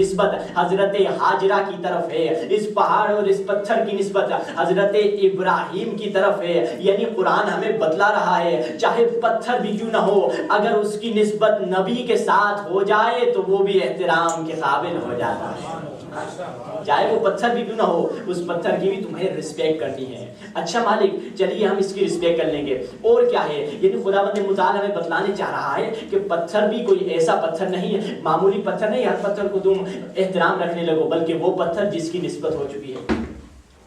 نسبت حضرت حاجرہ کی طرف ہے، اس پہاڑ اور اس پتھر کی نسبت حضرت ابراہیم کی طرف ہے. یعنی قرآن ہمیں بتلا رہا ہے چاہے پتھر بھی کیوں نہ ہو، اگر اس کی نسبت نبی کے ساتھ ہو جائے تو وہ بھی احترام کے قابل ہو جاتا ہے. چاہے وہ پتھر بھی کیوں نہ ہو، اس پتھر کی بھی تمہیں رسپیکٹ کرنی ہے. اچھا مالک چلیے ہم اس کی رسپیکٹ کر لیں گے. اور کیا ہے، یعنی خداوند متعال ہمیں بتلانے چاہ رہا ہے کہ پتھر بھی کوئی ایسا پتھر نہیں ہے، معمولی پتھر نہیں، ہر پتھر کو تم احترام رکھنے لگو، بلکہ وہ پتھر جس کی نسبت ہو چکی ہے.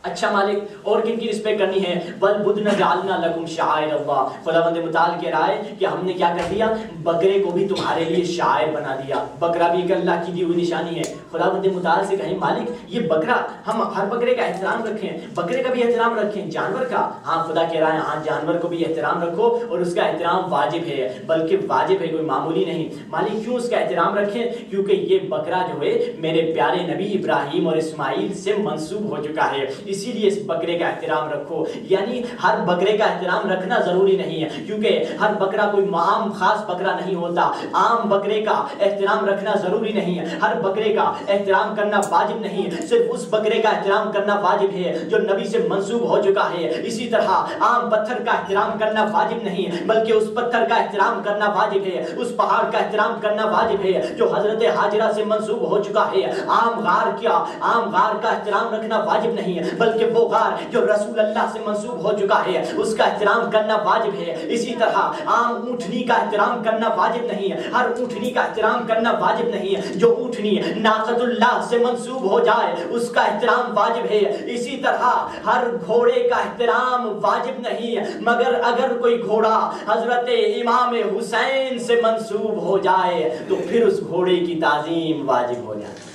اچھا مالک اور کن کی رسپیکٹ کرنی ہے؟ وَالْبُدْنَ جَعَلْنَا لَكُمْ شَعَائِرَ اللَّهِ. خداوند متعال کہہ رہا ہے کہ ہم نے کیا کر دیا، بکرے کو بھی تمہارے لیے شاعر بنا دیا. بکرا بھی ایک اللہ کی دی ہوئی نشانی ہے. خداوند متعال سے کہیں مالک یہ بکرا، ہم ہر بکرے کا احترام رکھیں، بکرے کا بھی احترام رکھیں، جانور کا. ہاں خدا کہہ رہا ہے ہاں جانور کو بھی احترام رکھو، اور اس کا احترام واجب ہے، بلکہ واجب ہے، کوئی معمولی نہیں. مالک کیوں اس کا احترام رکھیں؟ کیونکہ یہ بکرا جو ہے میرے پیارے نبی ابراہیم اور اسماعیل سے منسوب ہو چکا ہے، اسی لیے اس بکرے کا احترام رکھو. یعنی ہر بکرے کا احترام رکھنا ضروری نہیں ہے، کیونکہ ہر بکرا کوئی عام خاص بکرا نہیں ہوتا. عام بکرے کا احترام رکھنا ضروری نہیں ہے، ہر بکرے کا احترام کرنا واجب نہیں ہے، صرف اس بکرے کا احترام کرنا واجب ہے جو نبی سے منسوب ہو چکا ہے. اسی طرح عام پتھر کا احترام کرنا واجب نہیں ہے، بلکہ اس پتھر کا احترام کرنا واجب ہے، اس پہاڑ کا احترام کرنا واجب ہے جو حضرت حاجرہ سے منسوب ہو چکا ہے. عام غار کا احترام رکھنا واجب نہیں ہے، بلکہ وہ غار جو رسول اللہ سے منسوب ہو چکا ہے اس کا احترام کرنا واجب ہے. اسی طرح عام اونٹنی کا احترام کرنا واجب نہیں ہے، ہر اونٹنی کا احترام کرنا واجب نہیں ہے. جو اونٹنی ناقۃ اللہ سے منسوب ہو جائے اس کا احترام واجب ہے. اسی طرح ہر گھوڑے کا احترام واجب نہیں ہے، مگر اگر کوئی گھوڑا حضرت امام حسین سے منسوب ہو جائے تو پھر اس گھوڑے کی تعظیم واجب ہو جاتی ہے.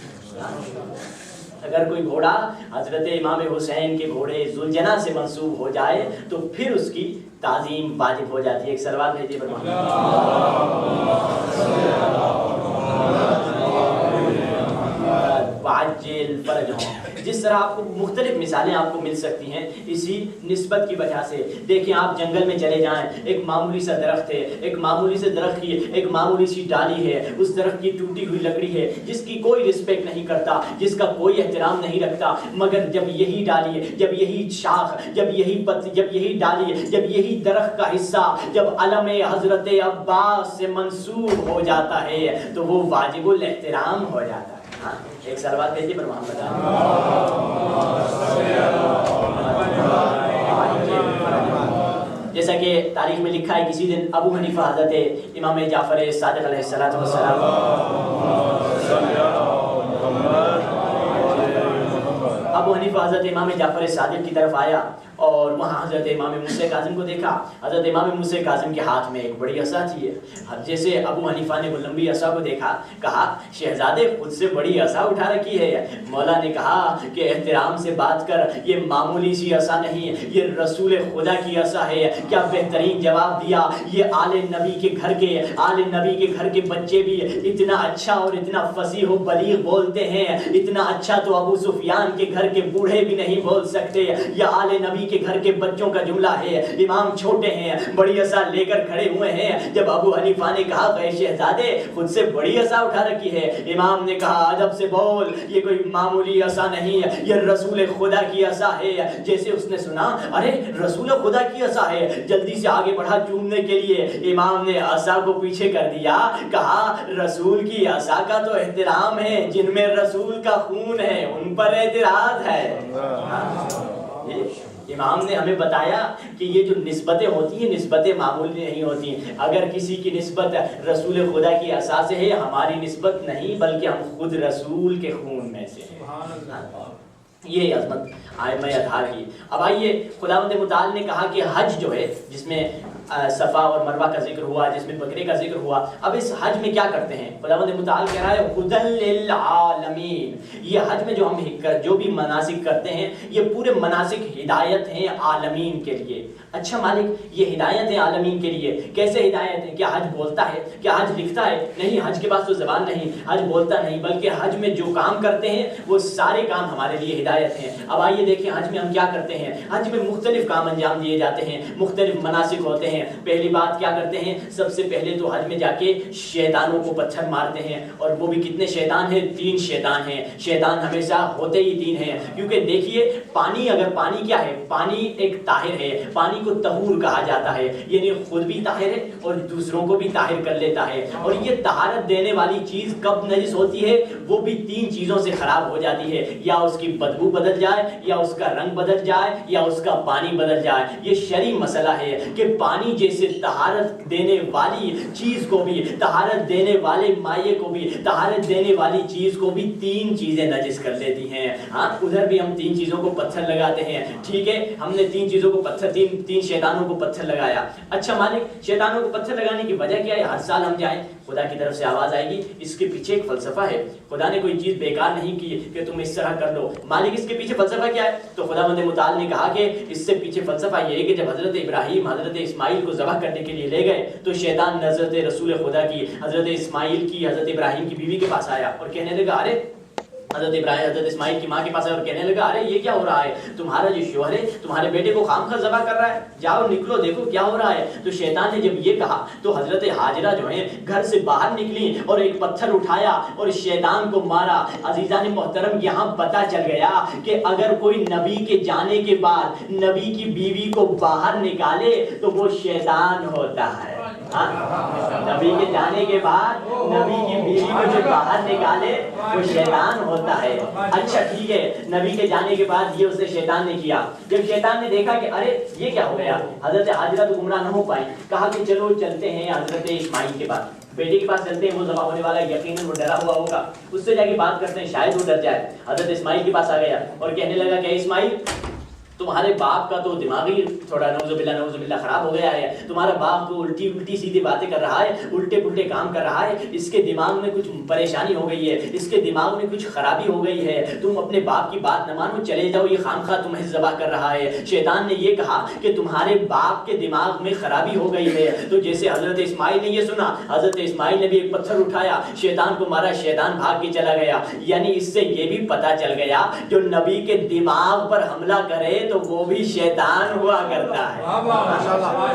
اگر کوئی گھوڑا حضرت امام حسین کے گھوڑے ذوالجناح سے منسوب ہو جائے تو پھر اس کی تعظیم واجب ہو جاتی ہے. ایک سلوات بھیجیے وعجل فرجهم. جس طرح آپ کو مختلف مثالیں آپ کو مل سکتی ہیں اسی نسبت کی وجہ سے. دیکھیں آپ جنگل میں چلے جائیں، ایک معمولی سا درخت ہے، ایک معمولی سے درخت کی ایک معمولی سی ڈالی ہے، اس درخت کی ٹوٹی ہوئی لکڑی ہے جس کی کوئی رسپیکٹ نہیں کرتا، جس کا کوئی احترام نہیں رکھتا. مگر جب یہی ڈالی، جب یہی شاخ، جب یہی ڈالی، جب یہی درخت کا حصہ جب علم حضرت عباس سے منسوب ہو جاتا ہے تو وہ واجب الاحترام ہو جاتا ہے. ہاں ایک سلوات بھیجیے پر محمد. جیسا کہ تاریخ میں لکھا ہے کسی دن ابو حنیفہ حضرت امام جعفر صادق علیہ السلام ابو حنیفہ حضرت امام جعفر صادق کی طرف آیا اور وہاں حضرت امام موسیٰ کاظم کو دیکھا. حضرت امام موسیٰ کاظم کے ہاتھ میں ایک بڑی عصا تھی. جیسے ابو حنیفہ نے وہ لمبی عصا کو دیکھا، کہا شہزادے خود سے بڑی عصا اٹھا رکھی ہے. مولا نے کہا کہ احترام سے بات کر، یہ معمولی سی عصا نہیں، یہ رسول خدا کی عصا ہے. کیا بہترین جواب دیا. یہ آل نبی کے گھر کے بچے بھی اتنا اچھا اور اتنا فصیح و بلیغ بولتے ہیں، اتنا اچھا تو ابو سفیان کے گھر کے بوڑھے بھی نہیں بول سکتے. یہ آل نبی کے گھر کے بچوں کا جملہ ہے. امام چھوٹے ہیں، بڑی عصا لے کر کھڑے ہوئے ہیں. جب ابو حنیفہ نے کہا اے شہزادے خود سے بڑی عصا اٹھا رکھی ہے، امام نے کہا ادب سے بول، یہ کوئی معمولی عصا نہیں ہے، یہ رسول خدا کی عصا ہے. جیسے اس نے سنا ارے رسول خدا کی عصا ہے، جلدی سے آگے بڑھا چومنے کے لیے. امام نے عصا کو پیچھے کر دیا، کہا رسول کی عصا کا تو احترام ہے، جن میں رسول کا خون ہے ان پر اعتراض ہے. امام نے ہمیں بتایا کہ یہ جو نسبتیں ہوتی ہیں نسبتیں معمولی نہیں ہوتی. اگر کسی کی نسبت رسول خدا کی عصا سے ہے، ہماری نسبت نہیں بلکہ ہم خود رسول کے خون میں سے ہیں. یہ عظمت ائمہ اطہار کی. اب آئیے خداوند متعال نے کہا کہ حج جو ہے جس میں صفا اور مروہ کا ذکر ہوا، جس میں بکرے کا ذکر ہوا، اب اس حج میں کیا کرتے ہیں؟ خداوند متعال کہہ رہا ہے ہدی للعالمین. یہ حج میں جو بھی مناسک کرتے ہیں یہ پورے مناسک ہدایت ہیں عالمین کے لیے. اچھا مالک یہ ہدایت ہے عالمین کے لیے، کیسے ہدایت ہے؟ کیا حج بولتا ہے؟ کیا حج لکھتا ہے؟ نہیں، حج کے پاس تو زبان نہیں، حج بولتا نہیں، بلکہ حج میں جو کام کرتے ہیں وہ سارے کام ہمارے لیے ہدایت ہیں. اب آئیے دیکھیں حج میں ہم کیا کرتے ہیں. حج میں مختلف کام انجام دیے جاتے ہیں، مختلف مناسک ہوتے ہیں. ہیں. پہلی بات کیا کرتے ہیں؟ سب سے پہلے تو حج میں جا کے شیطانوں کو پتھر مارتے ہیں. اور وہ بھی کتنے شیطان ہیں؟ 3 شیطان ہیں. شیطان ہمیشہ ہوتے ہی 3 ہیں، کیونکہ دیکھیے پانی، اگر پانی کیا ہے؟ پانی ایک طاہر ہے. پانی کو طہور کہا جاتا ہے، یعنی خود بھی طاہر ہے اور دوسروں کو بھی طاہر کر لیتا ہے. اور یہ طہارت دینے والی چیز کب نجس ہوتی ہے؟ وہ بھی 3 چیزوں سے خراب ہو جاتی ہے، یا اس کی بدبو بدل جائے، یا اس کا رنگ بدل جائے، یا اس کا پانی بدل جائے. یہ شرعی مسئلہ ہے کہ پانی جیسے طہارت دینے والی چیز کو بھی، طہارت دینے والے مائع کو بھی، طہارت دینے والی چیز کو بھی 3 چیزیں نجس کر دیتی ہیں. ہاں ادھر بھی ہم 3 چیزوں کو پتھر لگاتے ہیں. ٹھیک ہے، ہم نے 3 چیزوں کو پتھر، 3 شیطانوں کو پتھر لگایا. اچھا مالک، شیطانوں کو پتھر لگانے کی وجہ کیا ہے؟ ہر سال ہم جائیں، خدا کی طرف سے آواز آئے گی. اس کے پیچھے ایک فلسفہ ہے. خدا نے کوئی چیز بیکار نہیں کی کہ تم اس طرح کر لو. مالک اس کے پیچھے فلسفہ کیا ہے؟ تو خداوند متعال نے کہا کہ اس سے پیچھے فلسفہ یہ ہے کہ جب حضرت ابراہیم حضرت اسماعیل کو ذبح کرنے کے لیے لے گئے تو شیطان حضرت رسول خدا کی، حضرت اسماعیل کی، حضرت ابراہیم کی بیوی کے پاس آیا اور کہنے لگا، ارے حضرت ابراہیم، حضرت اسماعیل کی ماں کے پاس آیا اور کہنے لگا، ارے یہ کیا ہو رہا ہے؟ تمہارا جو شوہر ہے تمہارے بیٹے کو خامخواہ ذبح کر رہا ہے، جاؤ نکلو دیکھو کیا ہو رہا ہے. تو شیطان نے جب یہ کہا تو حضرت حاجرہ جو ہیں گھر سے باہر نکلی اور ایک پتھر اٹھایا اور شیطان کو مارا. عزیزان محترم، یہاں پتہ چل گیا کہ اگر کوئی نبی کے جانے کے بعد نبی کی بیوی کو باہر نکالے تو وہ شیطان ہوتا ہے. نبی کے جانے کے بعد نبی کی بیوی کو جو باہر نکالے وہ شیطان ہوتا ہے. اچھا ٹھیک ہے، نبی کے جانے کے بعد یہ اسے شیطان نے کیا. جب شیطان نے دیکھا کہ ارے یہ کیا ہو گیا، حضرت حاجرہ تو گمراہ نہ ہو پائیں، کہا کہ چلو چلتے ہیں حضرت اسماعیل کے پاس، بیٹے کے پاس چلتے ہیں، وہ ذبح ہونے والا یقیناً وہ ڈرا ہوا ہوگا، اس سے جا کے بات کرتے ہیں، شاید وہ ڈر جائے. حضرت اسماعیل کے پاس آ گیا اور کہنے لگا کہ اسماعیل، تمہارے باپ کا تو دماغ ہی تھوڑا نعوذ باللہ خراب ہو گیا ہے. تمہارا باپ تو الٹی سیدھی باتیں کر رہا ہے، الٹے پلٹے کام کر رہا ہے. اس کے دماغ میں کچھ پریشانی ہو گئی ہے، اس کے دماغ میں کچھ خرابی ہو گئی ہے. تم اپنے باپ کی بات نہ مانو، چلے جاؤ، یہ خامخواہ تمہیں ذبح کر رہا ہے. شیطان نے یہ کہا کہ تمہارے باپ کے دماغ میں خرابی ہو گئی ہے. تو جیسے حضرت اسماعیل نے یہ سنا، حضرت اسماعیل نے بھی ایک پتھر اٹھایا، شیطان کو مارا، شیطان بھاگ کے چلا گیا. یعنی اس سے یہ بھی پتہ چل گیا جو نبی کے دماغ پر حملہ کرے تو وہ بھی شیطان ہوا کرتا ہے.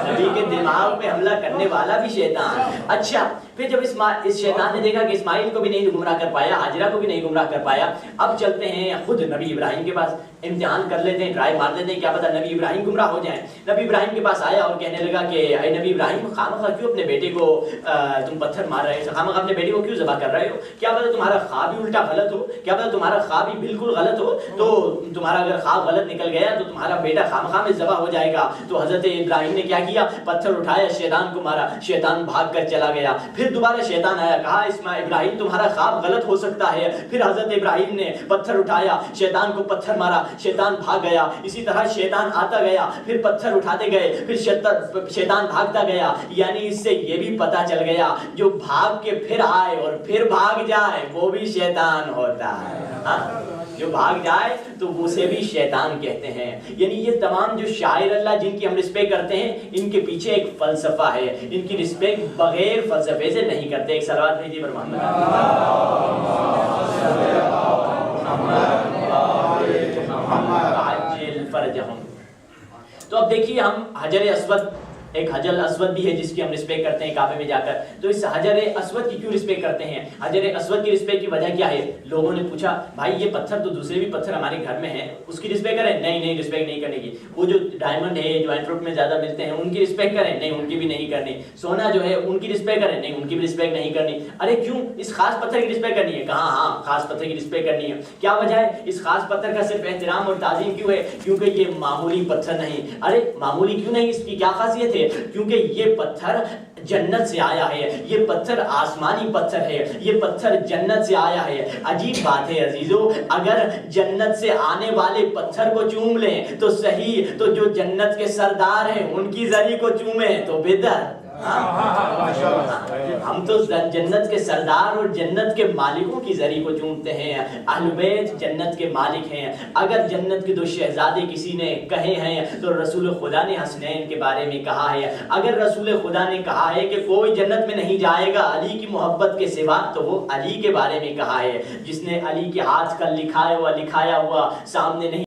نبی کے دماغ پہ حملہ کرنے والا بھی شیطان. اچھا پھر جب اس شیطان نے دیکھا کہ اسماعیل کو بھی نہیں گمراہ کر پایا، حاجرہ کو بھی نہیں گمراہ کر پایا، اب چلتے ہیں خود نبی ابراہیم کے پاس، امتحان کر لیتے ہیں، ٹرائی مار لیتے ہیں، کیا پتہ نبی ابراہیم گمراہ ہو جائیں. نبی ابراہیم کے پاس آیا اور کہنے لگا کہ اے نبی ابراہیم، خامخواہ کیوں اپنے بیٹے کو تم پتھر مار رہے ہو، خامخواہ اپنے بیٹے کو کیوں ذبح کر رہے ہو؟ کیا پتہ تمہارا خواب بھی الٹا غلط ہو، کیا پتہ تمہارا خواب بھی بالکل غلط ہو. تو تمہارا اگر خواب غلط نکل گیا تو تمہارا بیٹا خامخواہ میں ذبح ہو جائے گا. تو حضرت ابراہیم نے کیا کیا؟ پتھر اٹھایا، شیطان کو مارا، شیطان بھاگ کر چلا گیا. پھر دوبارہ شیطان آیا، کہا ابراہیم تمہارا خواب غلط ہو سکتا ہے. پھر حضرت ابراہیم نے پتھر اٹھایا، شیطان کو پتھر مارا، شیطان بھاگ گیا. اسی طرح شیطان آتا گیا، پھر پتھر اٹھاتے گئے، پھر شیطان بھاگتا گیا. یعنی اس سے یہ بھی پتہ چل گیا جو بھاگ کے پھر آئے اور پھر بھاگ جائے وہ بھی شیطان ہوتا ہے. جو بھاگ جائے تو اسے بھی شیطان کہتے ہیں. یعنی یہ تمام جو شاعر اللہ جن کی ہم رسپیکٹ کرتے ہیں، ان کے پیچھے ایک فلسفہ ہے. ان کی رسپیکٹ بغیر فلسفے سے نہیں کرتے. ایک صلوات بھیجیے پر محمد. تو اب دیکھیے ہم حجر اسود، ایک حجر اسود بھی ہے جس کی ہم رسپیکٹ کرتے ہیں کعبے میں جا کر. تو اس حجر اسود کی کیوں رسپیکٹ کرتے ہیں؟ حجر اسود کی رسپیکٹ کی وجہ کیا ہے؟ لوگوں نے پوچھا بھائی یہ پتھر تو دوسرے بھی پتھر ہمارے گھر میں ہیں، اس کی رسپیکٹ کریں؟ نہیں رسپیکٹ نہیں کرنے کی. وہ جو ڈائمنڈ ہے جو اینٹروپ میں زیادہ ملتے ہیں ان کی رسپیکٹ کریں؟ نہیں، ان کی بھی نہیں کرنی. سونا جو ہے ان کی رسپیکٹ کریں؟ نہیں، ان کی بھی رسپیکٹ نہیں کرنی. ارے کیوں؟ اس خاص پتھر کی رسپیکٹ کرنی ہے. کہاں؟ ہاں خاص پتھر کی رسپیکٹ کرنی ہے. کیا وجہ ہے؟ اس خاص پتھر کا صرف احترام اور تعظیم کیوں ہے؟ کیونکہ یہ معمولی پتھر نہیں. ارے معمولی کیوں نہیں؟ اس کی کیا خاصیت ہے؟ کیونکہ یہ پتھر جنت سے آیا ہے، یہ پتھر آسمانی پتھر ہے، یہ پتھر جنت سے آیا ہے. عجیب بات ہے عزیزو، اگر جنت سے آنے والے پتھر کو چوم لیں تو صحیح، تو جو جنت کے سردار ہیں ان کی زری کو چومیں تو بہتر. ہم تو جنت کے سردار اور جنت کے مالکوں کی زری کو چومتے ہیں. اہل بیت جنت کے مالک ہیں. اگر جنت کے 2 شہزادے کسی نے کہے ہیں تو رسول خدا نے حسنین کے بارے میں کہا ہے. اگر رسول خدا نے کہا ہے کہ کوئی جنت میں نہیں جائے گا علی کی محبت کے سوا تو وہ علی کے بارے میں کہا ہے. جس نے علی کے ہاتھ کا لکھایا ہوا سامنے نہیں